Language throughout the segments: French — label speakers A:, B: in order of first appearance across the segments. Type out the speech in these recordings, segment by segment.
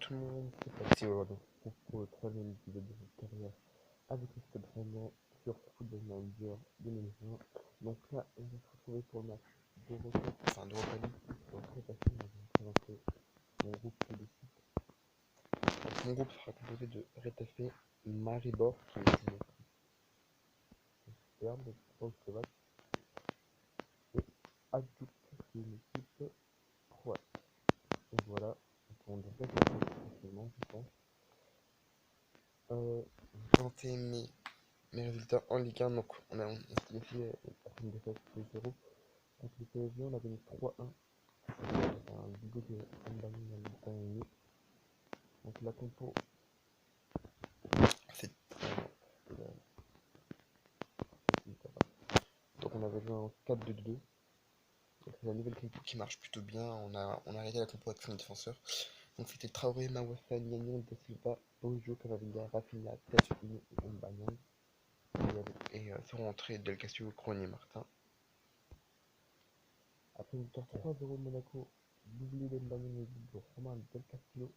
A: tout le monde, c'est parti aujourd'hui pour le troisième épisode de votre carrière avec le Stade Rennais sur Football Manager 2020. Donc là, on va se retrouver pour le match d'Europa, enfin d'Europa League. Donc très facile, je vais vous présenter mon groupe tout de suite. Donc, mon groupe sera composé de Retafe, Maribor, qui est une équipe superbe, slovaque, et Hajduk, qui est une équipe croate. Et voilà, donc on devrait passer facilement, je pense. Présenter mes résultats en Ligue 1, donc on s'est laissé après une défaite 2-0 contre le PSG, on a gagné 3-1. C'est un but de Mbani dans le temps et demi. Donc la compo, c'est donc on avait joué en 4-2-2. Donc c'est la nouvelle compo qui marche plutôt bien. On a arrêté la compo avec 5 défenseurs. Donc c'était Traoré, Mawassa, Nianyon, Da Silva, Bojo, Camavinga, Rafinha, Tefini et Mbanyang. Et sont rentrés Del Castillo, Kroos et Martin. Après une victoire 3-0 de Monaco, doublé d'Mbanyang et de Romain Del Castillo.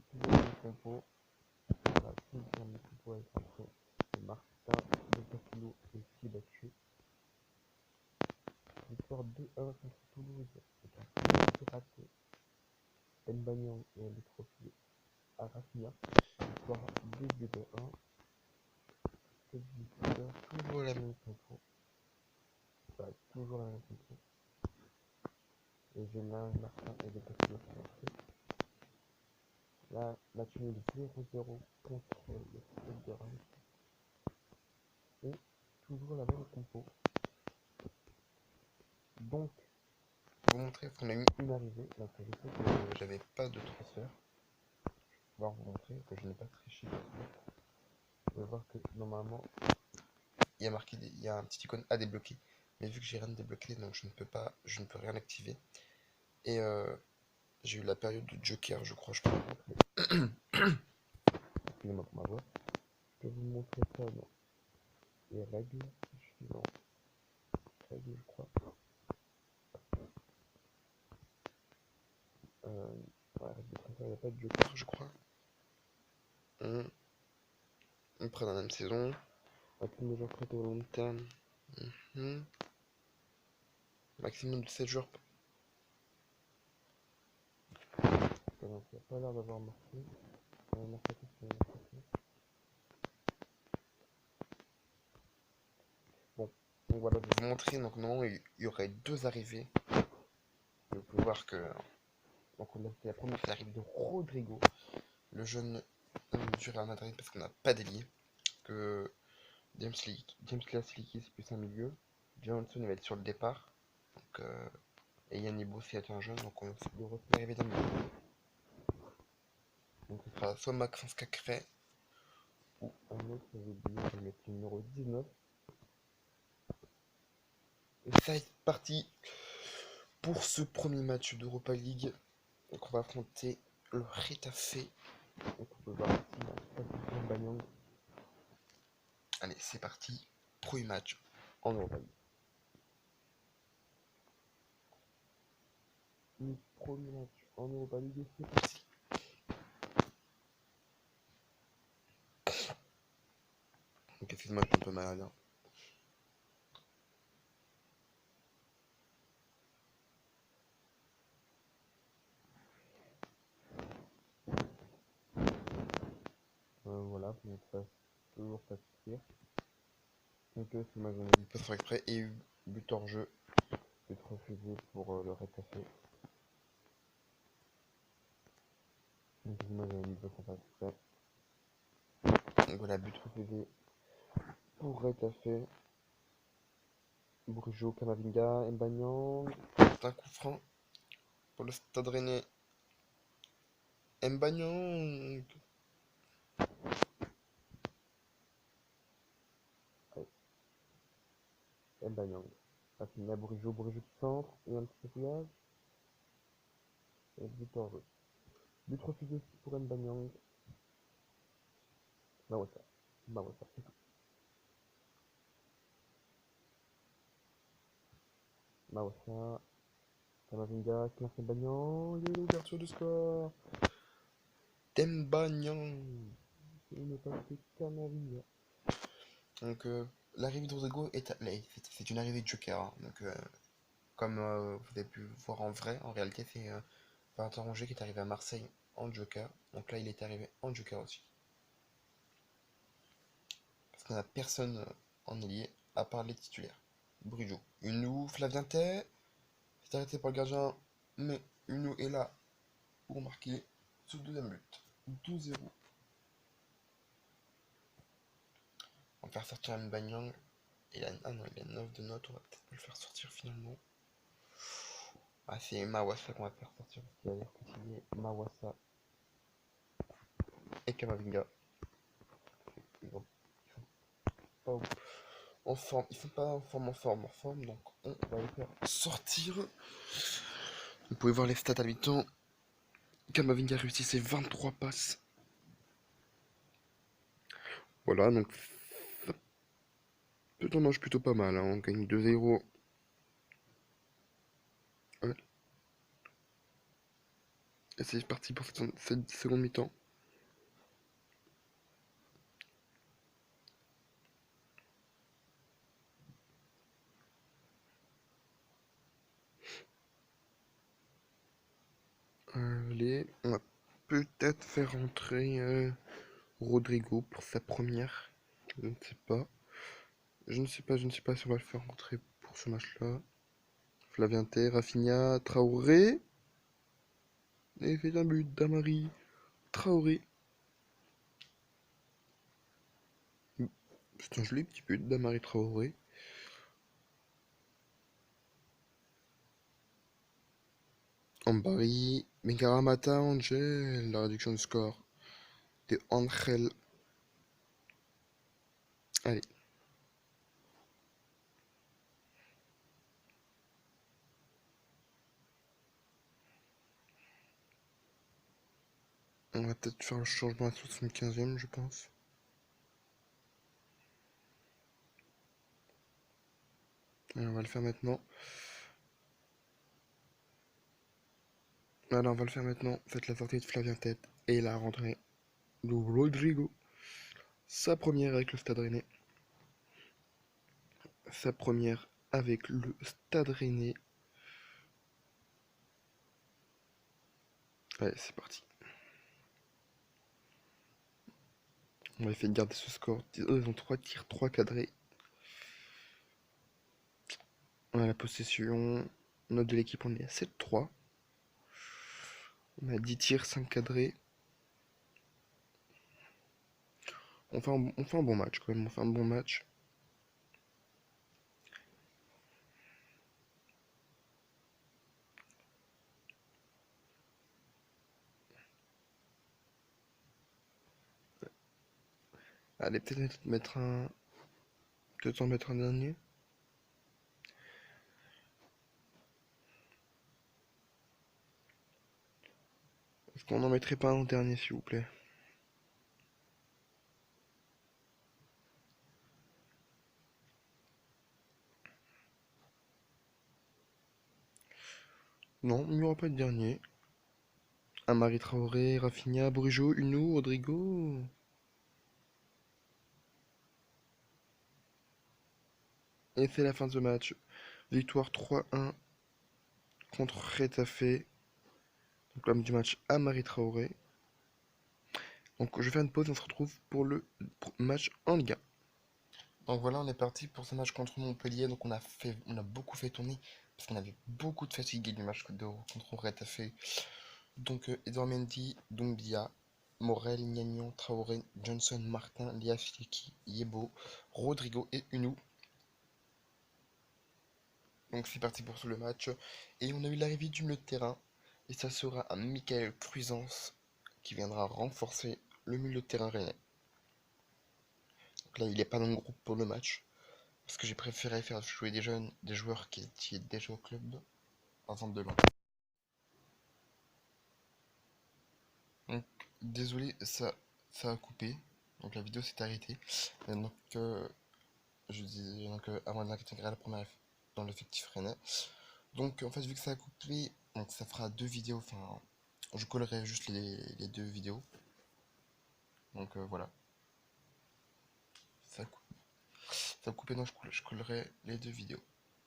A: Toujours dans le compo, la deuxième du compo avec rentré de Martin, Del Castillo et Sibachu. Victoire 2-1 contre Toulouse avec un penalty raté. Mbanyang et un but refusé à Rafinha. Victoire 2-1. Cette victoire, toujours la même compo. Bah, toujours la même compo. Et Gémin, Martin et Del Castillo sont rentrés. Là, match nul 0-0 contre le Stade de Reims. Et toujours la même compo. Donc, pour vous montrer qu'on a eu une arrivée, donc je sais que j'avais pas de transfert. Je vais pouvoir vous montrer que je n'ai pas triché. Vous allez voir que normalement, il y a marqué, il y a un petit icône à débloquer. Mais vu que j'ai rien débloqué, donc je ne peux rien activer. Et j'ai eu la période de Joker, je crois, je peux vous montrer. Excusez-moi pour ma voix. Je peux vous montrer ça dans les règles. Je suis dans règles, je crois. Ouais, règles de transfert, il n'y a pas de Joker, je crois. On prend dans la même saison. Maximum de joueurs prêtés au long terme. Maximum de 7 joueurs. Ça n'a pas l'air d'avoir marqué. Bon, donc voilà, je vais vous montrer. Donc normalement, il y aurait deux arrivées. Vous pouvez voir que donc c'est la première, c'est l'arrivée de Rodrigo, le jeune du Real Madrid, parce qu'on n'a pas d'ailier. Que James Lassliki, c'est plus un milieu. Johnson, il va être sur le départ. Donc, et Yann Ibo, c'est un jeune. Donc on va arriver dans le milieu. Donc ce sera soit Maxence Cacré ou un autre, j'ai oublié, je vais mettre le numéro 19. Et ça est parti pour ce premier match d'Europa League. Donc on va affronter le Retafe. Donc on peut voir ici Mbanyang. Allez, c'est parti. Premier match en Europa League. Le premier match en Europa League, c'est parti. Donc excuse-moi, je suis un peu malade. Hein. Voilà, donc ça toujours pas de tir. Donc c'est ma zone de pas faire exprès et but hors jeu. But refusé pour le Retafe. Donc moi j'avais mis pas faire exprès. Donc voilà, but refusé pour Retafe. Bourgeot, Camavinga, Mbanyang. C'est un coup franc pour le Stade Rennais. Mbanyang. Mbanyang. Rafinha, Bourgeot qui centre. Et un petit effeuillage. Et but hors jeu. But refusé aussi pour Mbanyang. Mawassa, c'est tout. Mawassa. Kamavinga qui lance Mbanyang et l'ouverture du score. Dembanyang. Une passe de Kamavinga. Donc l'arrivée de Rodrigo c'est une arrivée de Joker. Hein. Donc comme vous avez pu voir en vrai, en réalité c'est Valentin Rongier qui est arrivé à Marseille en Joker. Donc là il est arrivé en Joker aussi. Parce qu'on n'a personne en ailier à part les titulaires. Brujo. Unou, Flavien Tay. C'est arrêté par le gardien. Mais Unou est là pour marquer ce deuxième but. 2-0. On va faire sortir Mbanyang. Il a 9 de notes. On va peut-être pas le faire sortir finalement. Ah, c'est Mawassa qu'on va faire sortir parce qu'il a l'air fatigué. Mawassa et Kamavinga. Ils sont pas en forme. Ils sont pas en forme. Donc on va les faire sortir. Vous pouvez voir les stats à mi-temps. Kamavinga réussit ses 23 passes. Voilà, donc ça marche plutôt pas mal. Hein. On gagne 2-0. Ouais. Et c'est parti pour cette seconde mi-temps. Allez, on va peut-être faire rentrer Rodrigo pour sa première. Je ne sais pas. Je ne sais pas si on va le faire rentrer pour ce match-là. Flavien Tay, Rafinha, Traoré. Et fait un but d'Amari Traoré. C'est un joli petit but d'Amari Traoré. Ambari, Bengaramata, Angel, la réduction du score de Angel. Allez. On va peut-être faire le changement à 75e, je pense. Allez, on va le faire maintenant. Alors, on va le faire maintenant. Faites la sortie de Flavien Tête et la rentrée de Rodrigo. Sa première avec le Stade Rennais. Sa première avec le Stade Rennais. Allez, c'est parti. On va essayer de garder ce score. Ils ont 3 tirs, 3 cadrés. On a la possession. Note de l'équipe, on est à 7-3. On a 10 tirs, 5 cadrés. On fait un bon match quand même. On fait un bon match. Allez, peut-être mettre un. Peut-être en mettre un dernier. Est-ce qu'on n'en mettrait pas un dernier, s'il vous plaît? Non, il n'y aura pas de dernier. Amari Traoré, Rafinha, Brujo, Unou, Rodrigo. Et c'est la fin de ce match. Victoire 3-1 contre Retafe. Donc l'homme du match, Amari Traoré. Donc je vais faire une pause et on se retrouve pour le match en Ligue 1. Donc voilà, on est parti pour ce match contre Montpellier. Donc on a beaucoup fait tourner parce qu'on avait beaucoup de fatigue du match contre Retafe. Donc Edouard Mendy, Doumbia, Morel, Gnagnon, Traoré, Johnson, Martin, Liafiki, Yebo, Rodrigo et Unou. Donc c'est parti pour le match. Et on a eu l'arrivée du milieu de terrain. Et ça sera un Michael Cuisance qui viendra renforcer le milieu de terrain rennais. Donc là, il n'est pas dans le groupe pour le match. Parce que j'ai préféré faire jouer des jeunes, des joueurs qui étaient déjà au club, avant de l'an. Donc désolé, ça a coupé. Donc la vidéo s'est arrêtée. Et donc je disais avant de l'intégrer à la première dans l'effectif rennais. Donc en fait vu que ça a coupé, donc ça fera deux vidéos, enfin je collerai juste les deux vidéos. Donc voilà. Ça a coupé, ça a coupé donc je collerai les deux vidéos.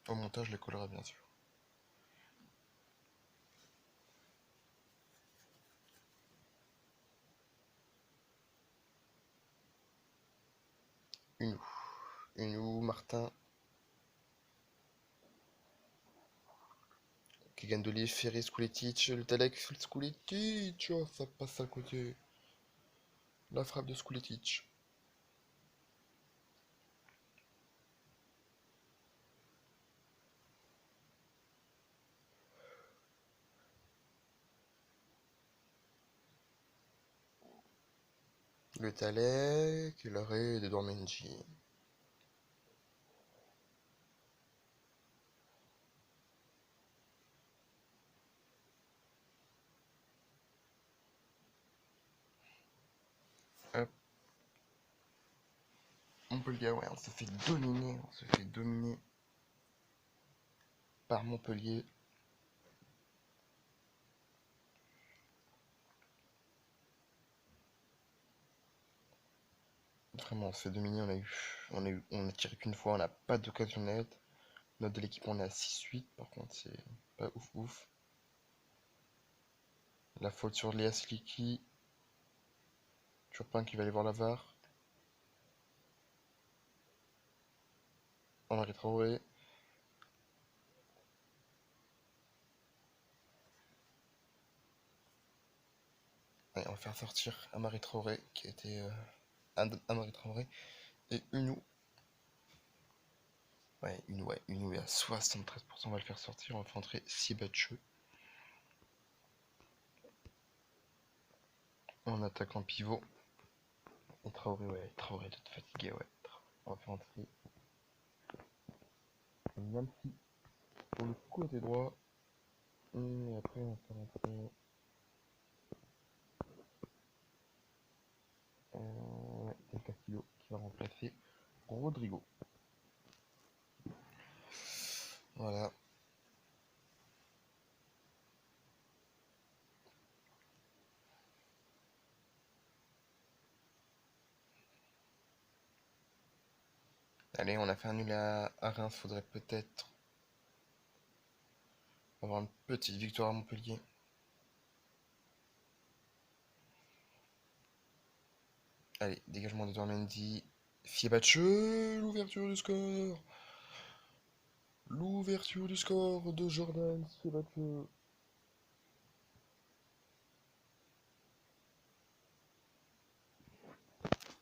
A: Au montage je les collerai bien sûr. Une Unou, Martin, Kigandoli, Ferry, Skuletic, le Talek, Skuletic, oh, ça passe à côté. La frappe de Skuletic. Le Talek, l'arrêt de Dormenji. Hop. Montpellier, ouais, on se fait dominer par Montpellier. Vraiment, on se fait dominer, on a tiré qu'une fois, on n'a pas d'occasion nette. Note de l'équipe, on est à 6-8, par contre, c'est pas ouf ouf. La faute sur Léas Liki. Turpin qui va aller voir la VAR. Henri Traoré. Allez, on va faire sortir Amari Traoré, qui a été. Amari Traoré. Et Unou. Ouais, Unou est à 73%, on va le faire sortir, on va faire entrer Sibatcheux. En attaquant pivot. Et Traoré, ouais, Traoré doit être fatigué, ouais. On va faire entrer Niamsi pour le côté droit. Et après, on va faire entrer. Ouais, c'est Castillo qui va remplacer Rodrigo. Voilà. Allez, on a fait un nul à Reims, faudrait peut-être avoir une petite victoire à Montpellier. Allez, dégagement de Dormendi. Fiebatcheux, l'ouverture du score. L'ouverture du score de Jordan Fiebatcheux.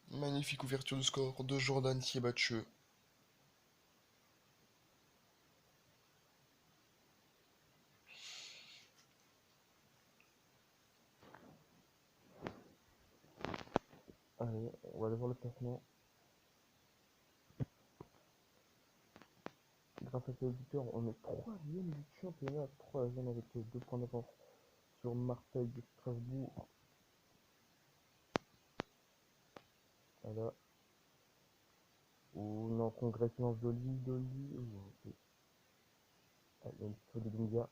A: Magnifique ouverture du score de Jordan Fiebatcheux. Allez, on va aller voir le classement. Grâce à ces auditeurs, on est troisième du championnat, troisième avec 2 points d'avance sur Marseille et Strasbourg. Voilà. Ou non, congratulations Dolly. Ok. Allez, il y a une petite faute de Doumbia.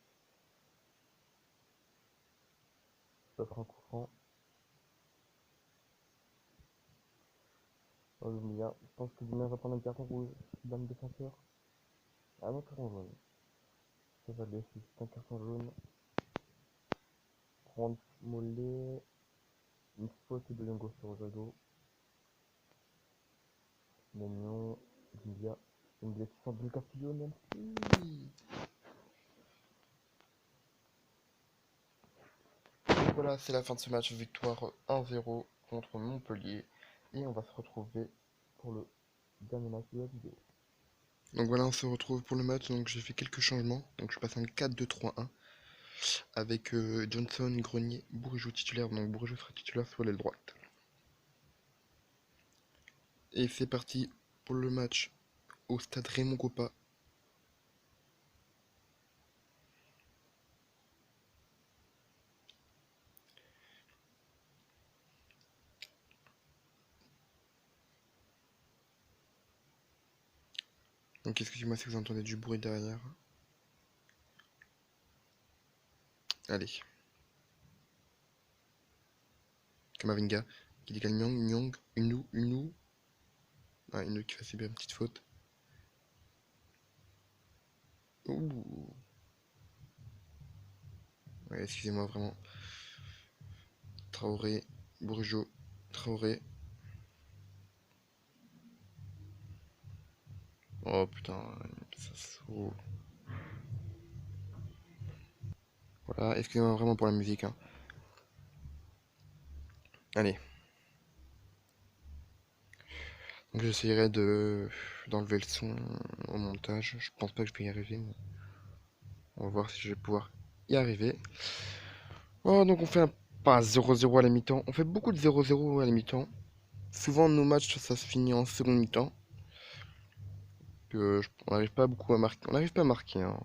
A: Ça fera un coup franc. Oh, Doumbia. Je pense que Doumbia va prendre un carton rouge. Dame défenseur. Ah non, carton jaune. Ça va aller, c'est un carton jaune. Prendre Mollet. Une faute de Longo sur Ojado. Magnon. Doumbia. Doumbia qui sent du Castillo, même si. Voilà, c'est la fin de ce match, victoire 1-0 contre Montpellier. Et on va se retrouver pour le dernier match de la vidéo. Donc voilà, on se retrouve pour le match. Donc j'ai fait quelques changements. Donc je passe en 4-2-3-1 avec Johnson, Grenier, Bourigeaud titulaire. Donc Bourigeaud sera titulaire sur l'aile droite. Et c'est parti pour le match au stade Raymond Kopa. Donc excusez-moi si vous entendez du bruit derrière. Allez. Kamavinga. Qui décale Nyang, Nyang, Unu. Ah, Inu qui fait subir une petite faute. Ouh. Ouais, excusez-moi vraiment. Traoré, Bourgeot, Traoré. Oh putain, ça saute. Voilà, excusez-moi vraiment pour la musique, hein. Allez. Donc j'essayerai d'enlever le son au montage. Je pense pas que je vais y arriver, mais on va voir si je vais pouvoir y arriver. Oh, donc on fait pas 0-0 à la mi-temps. On fait beaucoup de 0-0 à la mi-temps. Souvent nos matchs ça se finit en seconde mi-temps. On n'arrive pas beaucoup à marquer. On n'arrive pas à marquer, hein.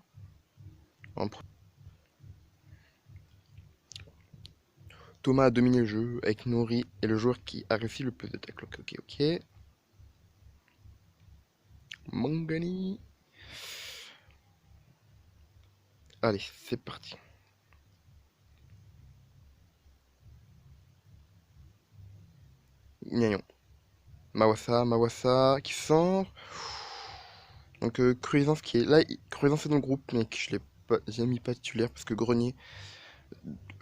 A: Thomas a dominé le jeu avec Nori et le joueur qui a réussi le plus de tacles. Ok, ok, ok. Mangani. Allez, c'est parti. Gnayon. Mawassa qui sort. Donc Cruisance qui est là. Cruisance est dans le groupe, mais je l'ai pas, j'ai mis pas titulaire parce que Grenier,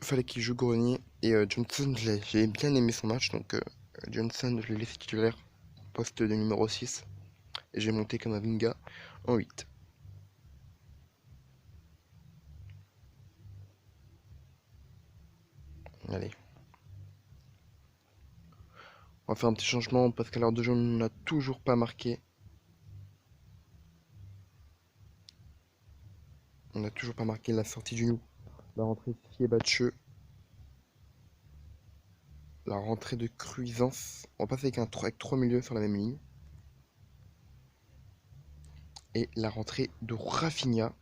A: fallait qu'il joue Grenier. Et Johnson, j'ai bien aimé son match. Donc Johnson, je l'ai laissé titulaire, poste de numéro 6. Et j'ai monté Kamavinga en 8. Allez. On va faire un petit changement parce qu'à l'heure de jeu, on n'a toujours pas marqué. On n'a toujours pas marqué la sortie du nous. La rentrée de Siebatcheux. La rentrée de Cruisance. On va passer avec 3 milieux sur la même ligne. Et la rentrée de Rafinha.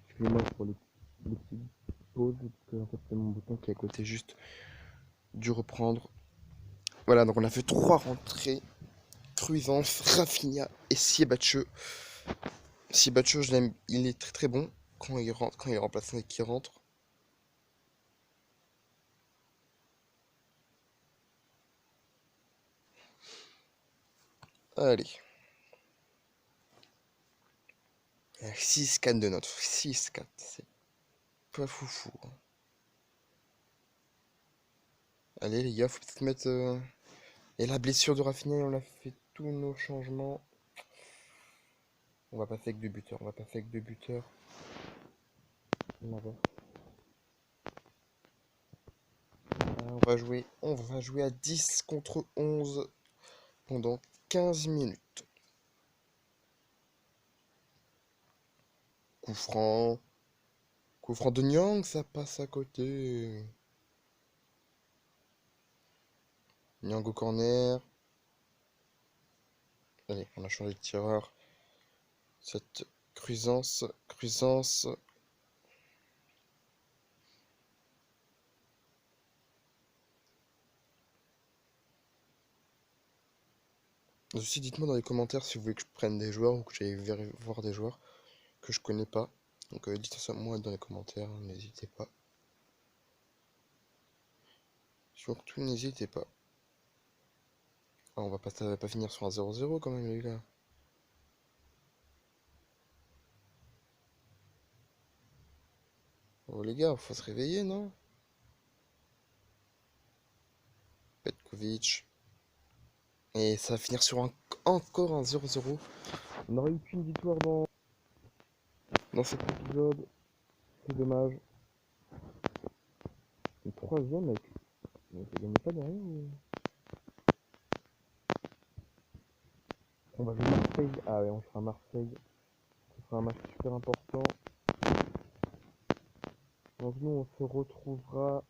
A: Excusez-moi pour les petites pauses, parce que en fait, c'est mon bouton qui est à côté juste dû reprendre. Voilà, donc on a fait 3 rentrées. Cruisance, Rafinha et Siebatcheux. Siebatcheux, je l'aime, il est très très bon quand il rentre, quand il est remplaçant et qu'il rentre. Allez. 6-4 de notre. 6-4. C'est pas foufou, hein. Allez les gars, faut peut-être mettre... Et la blessure de Rafinha, on a fait tous nos changements. On va passer avec 2 buteurs. On va passer avec 2 buteurs. On va jouer à 10 contre 11 pendant 15 minutes. Coup franc. Coup franc de Nyang, ça passe à côté. Nyang au corner. Allez, on a changé de tireur. Cette Cruisance. Aussi, dites-moi dans les commentaires si vous voulez que je prenne des joueurs ou que j'aille voir des joueurs que je connais pas. Donc dites ça moi dans les commentaires, n'hésitez pas. Surtout n'hésitez pas. Ah, ça va pas finir sur un 0-0 quand même les gars. Oh les gars, faut se réveiller non? Petkovic. Et ça va finir sur encore un 0-0. On n'aurait eu qu'une victoire dans cet épisode. C'est dommage. Le troisième avec... On ne gagne pas derrière ou... On va jouer Marseille. Ah ouais, on fera Marseille. Ce sera un match super important. Donc nous, on se retrouvera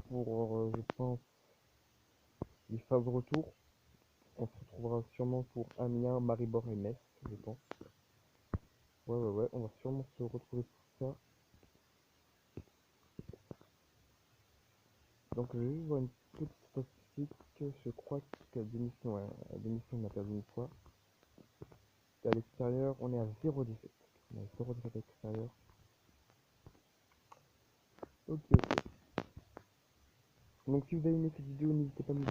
A: pour, je pense, les phases retour. On se retrouvera sûrement pour Amiens, Maribor et Metz, je pense. Ouais, on va sûrement se retrouver pour ça. Donc je vais juste voir une petite statistique. Je crois qu'à démission, ouais, à démission on a perdu une fois. Et à l'extérieur, on est à 0 défaite. On est à 0 défaite à l'extérieur. Ok, ok. Donc si vous avez aimé cette vidéo, n'hésitez pas à me